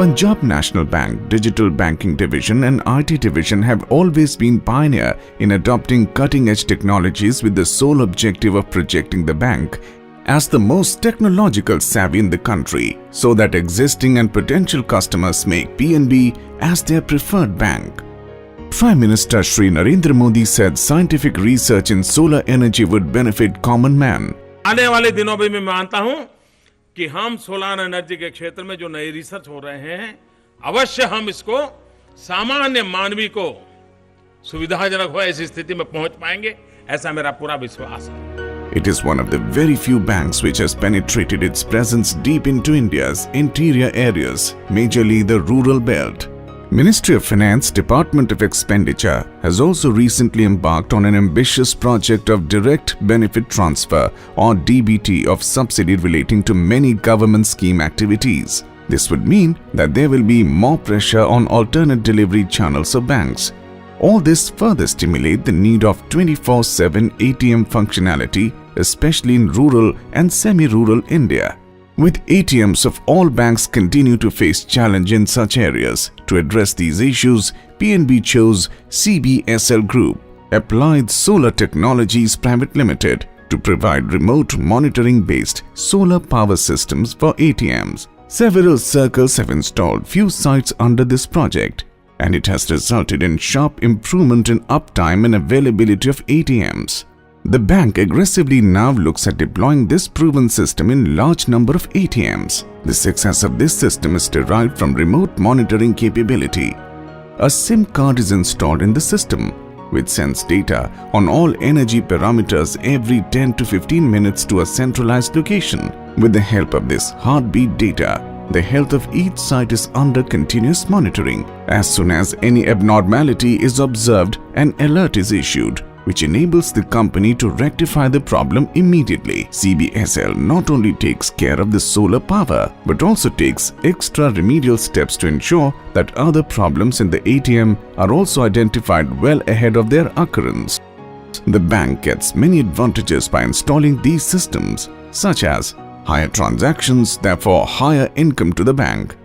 Punjab National Bank, Digital Banking Division and IT Division have always been pioneer in adopting cutting-edge technologies with the sole objective of projecting the bank as the most technological savvy in the country, so that existing and potential customers make PNB as their preferred bank. Prime Minister Shri Narendra Modi said scientific research in solar energy would benefit common man. आने वाले दिनों में मैं मानता हूं कि हम solar energy के क्षेत्र में जो नई रिसर्च हो रहे हैं, अवश्य हम इसको सामान्य मानवी को सुविधाजनक हो ऐसी स्थिति में पहुंच पाएंगे, ऐसा मेरा पूरा विश्वास है। It is one of the very few banks which has penetrated its presence deep into India's interior areas, majorly the rural belt. Ministry of Finance, Department of Expenditure has also recently embarked on an ambitious project of direct benefit transfer or DBT of subsidy relating to many government scheme activities. This would mean that there will be more pressure on alternate delivery channels of banks. All this further stimulate the need of 24/7 ATM functionality, especially in rural and semi-rural India. With ATMs of all banks continue to face challenge in such areas. To address these issues, PNB chose CBSL Group, Applied Solar Technologies Private Limited, to provide remote monitoring-based solar power systems for ATMs. Several circles have installed few sites under this project, and it has resulted in sharp improvement in uptime and availability of ATMs. The bank aggressively now looks at deploying this proven system in large number of ATMs. The success of this system is derived from remote monitoring capability. A SIM card is installed in the system, which sends data on all energy parameters every 10 to 15 minutes to a centralized location. With the help of this heartbeat data, the health of each site is under continuous monitoring. As soon as any abnormality is observed, an alert is issued, which enables the company to rectify the problem immediately. CBSL not only takes care of the solar power, but also takes extra remedial steps to ensure that other problems in the ATM are also identified well ahead of their occurrence. The bank gets many advantages by installing these systems, such as higher transactions, therefore higher income to the bank,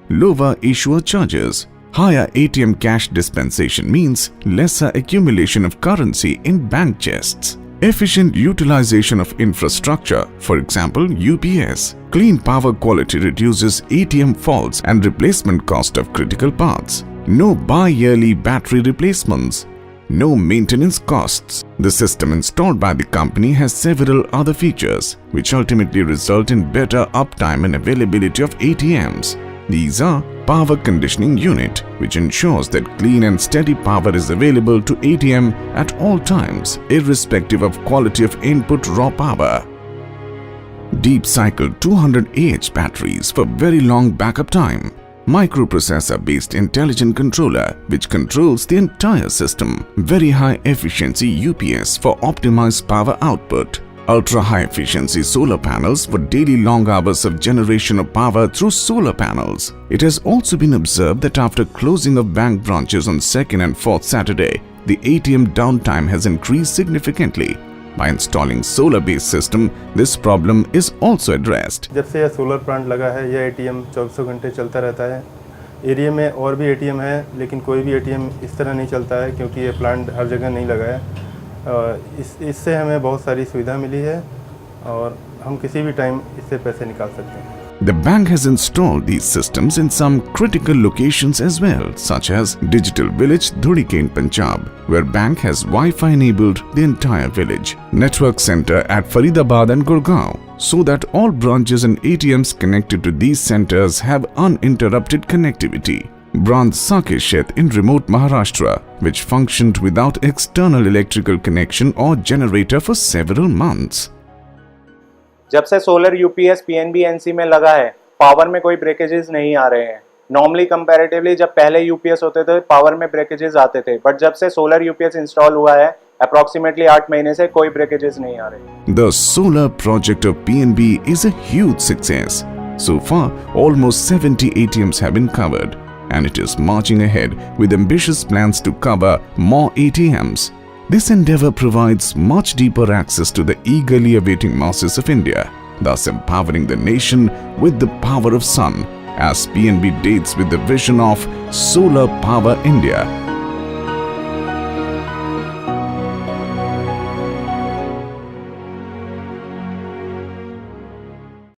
lower issuer charges. Higher ATM cash dispensation means lesser accumulation of currency in bank chests. Efficient utilization of infrastructure, for example UPS. Clean power quality reduces ATM faults and replacement cost of critical parts. No bi-yearly battery replacements. No maintenance costs. The system installed by the company has several other features, which ultimately result in better uptime and availability of ATMs. These are power conditioning unit, which ensures that clean and steady power is available to ATM at all times, irrespective of quality of input raw power. Deep cycle 200 AH batteries for very long backup time. Microprocessor-based intelligent controller, which controls the entire system. Very high efficiency UPS for optimized power output. Ultra-high efficiency solar panels for daily long hours of generation of power through solar panels. It has also been observed that after closing of bank branches on 2nd and 4th Saturday, the ATM downtime has increased significantly. By installing solar-based system, this problem is also addressed. जब से यह solar plant लगा है, यह ATM 24 घंटे चलता रहता है। एरिया में और भी ATM है, लेकिन कोई भी ATM इस तरह नहीं चलता है क्योंकि ये प्लांट हर जगह नहीं लगा है। इससे हमें बहुत सारी सुविधा मिली है और हम किसी भी टाइम इससे पैसे निकाल सकते हैं। The bank has installed these systems in some critical locations as well, such as Digital Village, Dhurike in Punjab, where bank has Wi-Fi enabled the entire village. Network center at Faridabad and Gurgaon, so that all branches and ATMs connected to these centers have uninterrupted connectivity. Branch Sakeshet in remote Maharashtra, which functioned without external electrical connection or generator for several months. जब से solar UPS PNB NC में लगा है, power में कोई breakages नहीं आ रहे हैं। नॉर्मली कंपैरेटिवली जब पहले यूपीएस होते थे पावर में ब्रेकेजेस आते थे, बट जब से सोलर यूपीएस इंस्टॉल हुआ है अप्रोक्सीमेटली 8 महीने से कोई ब्रेकेजेस नहीं आ रहे। The solar project of PNB is a huge success. So far, almost 70 ATMs have been covered, and it is marching ahead with ambitious plans to cover more ATMs. This endeavor provides much deeper access to the eagerly awaiting masses of India, thus empowering the nation with the power of sun as PNB dates with the vision of Solar Power India.